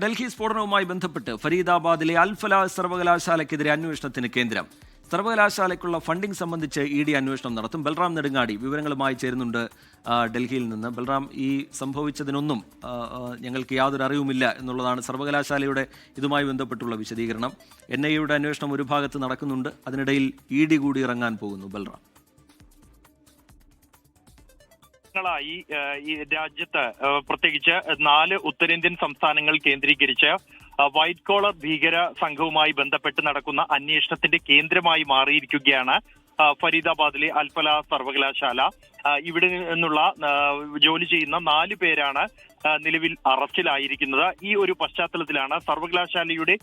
ഡൽഹി സ്ഫോടനവുമായി ബന്ധപ്പെട്ട് ഫരീദാബാദിലെ അൽഫലാഹ് സർവകലാശാലയ്ക്കെതിരെ അന്വേഷണത്തിന് കേന്ദ്രം. സർവകലാശാലയ്ക്കുള്ള ഫണ്ടിംഗ് സംബന്ധിച്ച് ഇഡി അന്വേഷണം നടത്തും. ബൽറാം നെടുങ്ങാടി വിവരങ്ങളുമായി ചേരുന്നുണ്ട് ഡൽഹിയിൽ നിന്ന്. ബൽറാം, ഈ സംഭവിച്ചതിനൊന്നും ഞങ്ങൾക്ക് യാതൊരു അറിവുമില്ല എന്നുള്ളതാണ് സർവകലാശാലയുടെ ഇതുമായി ബന്ധപ്പെട്ടുള്ള വിശദീകരണം. NIA അന്വേഷണം ഒരു ഭാഗത്ത് നടക്കുന്നുണ്ട്, അതിനിടയിൽ ഇഡി കൂടി ഇറങ്ങാൻ പോകുന്നു. ബൽറാം, ഈ രാജ്യത്ത് പ്രത്യേകിച്ച് 4 ഉത്തരേന്ത്യൻ സംസ്ഥാനങ്ങൾ കേന്ദ്രീകരിച്ച് വൈറ്റ് കോളർ ഭീകര സംഘവുമായി ബന്ധപ്പെട്ട് നടക്കുന്ന അന്വേഷണത്തിന്റെ കേന്ദ്രമായി മാറിയിരിക്കുകയാണ് ഫരീദാബാദിലെ അൽഫലാഹ് സർവകലാശാല. ഇവിടെ നിന്നുള്ള ജോലി ചെയ്യുന്ന 4 പേരാണ് നിലവിൽ അറസ്റ്റിലായിരിക്കുന്നത്. ഈ ഒരു പശ്ചാത്തലത്തിലാണ് സർവകലാശാലയുടെ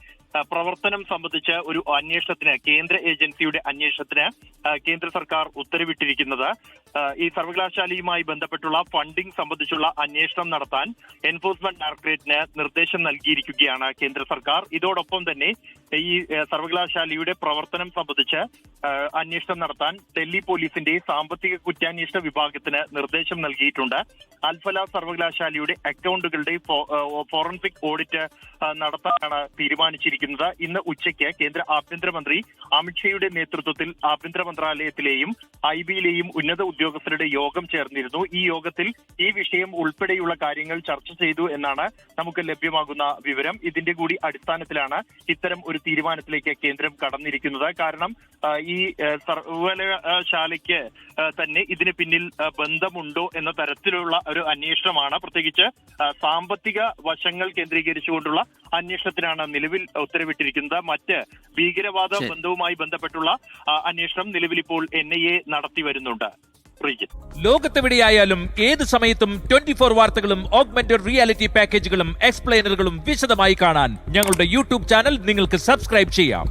പ്രവർത്തനം സംബന്ധിച്ച് ഒരു അന്വേഷണത്തിന്, കേന്ദ്ര ഏജൻസിയുടെ അന്വേഷണത്തിന് കേന്ദ്ര സർക്കാർ ഉത്തരവിട്ടിരിക്കുന്നത്. ഈ സർവകലാശാലയുമായി ബന്ധപ്പെട്ടുള്ള ഫണ്ടിംഗ് സംബന്ധിച്ചുള്ള അന്വേഷണം നടത്താൻ എൻഫോഴ്സ്മെന്റ് ഡയറക്ടറേറ്റിന് നിർദ്ദേശം നൽകിയിരിക്കുകയാണ് കേന്ദ്ര സർക്കാർ. ഇതോടൊപ്പം തന്നെ ഈ സർവകലാശാലയുടെ പ്രവർത്തനം സംബന്ധിച്ച് അന്വേഷണം നടത്താൻ ഡൽഹി പോലീസിന്റെ സാമ്പത്തിക കുറ്റാന്വേഷണ വിഭാഗത്തിന് നിർദ്ദേശം നൽകിയിട്ടുണ്ട്. അൽഫലാഹ് സർവകലാശാലയുടെ അക്കൗണ്ടുകളുടെ ഫോറൻസിക് ഓഡിറ്റ് നടത്താനാണ് തീരുമാനിച്ചിരിക്കുന്നത്. ഇന്ന് ഉച്ചയ്ക്ക് കേന്ദ്ര ആഭ്യന്തരമന്ത്രി അമിത്ഷായുടെ നേതൃത്വത്തിൽ ആഭ്യന്തര മന്ത്രാലയത്തിലെയും IB-യിലെയും ഉന്നത ഉദ്യോഗസ്ഥരുടെ യോഗം ചേർന്നിരുന്നു. ഈ യോഗത്തിൽ ഈ വിഷയം ഉൾപ്പെടെയുള്ള കാര്യങ്ങൾ ചർച്ച ചെയ്തു എന്നാണ് നമുക്ക് ലഭ്യമാകുന്ന വിവരം. ഇതിന്റെ കൂടി അടിസ്ഥാനത്തിലാണ് ഇത്തരം ഒരു തീരുമാനത്തിലേക്ക് കേന്ദ്രം കടന്നിരിക്കുന്നത്. കാരണം ഈ സർവകലാശാലയ്ക്ക് തന്നെ ഇതിന് പിന്നിൽ ബന്ധമുണ്ടോ എന്ന തരത്തിലുള്ള ഒരു അന്വേഷണമാണ്, പ്രത്യേകിച്ച് സാമ്പത്തിക വശങ്ങൾ കേന്ദ്രീകരിച്ചുകൊണ്ടുള്ള അന്വേഷണത്തിനാണ് നിലവിൽ ഉത്തരവിട്ടിരിക്കുന്നത്. മറ്റ് ഭീകരവാദ ബന്ധവുമായി ബന്ധപ്പെട്ടുള്ള അന്വേഷണം നിലവിൽ ഇപ്പോൾ NIA നടത്തി വരുന്നുണ്ട്. ലോകത്തെവിടെയായാലും ഏത് സമയത്തും 24 വാർത്തകളും ഓഗ്മെന്റഡ് റിയാലിറ്റി പാക്കേജുകളും എക്സ്പ്ലെയിനറുകളും വിശദമായി കാണാൻ ഞങ്ങളുടെ YouTube ചാനൽ നിങ്ങൾക്ക് സബ്സ്ക്രൈബ് ചെയ്യാം.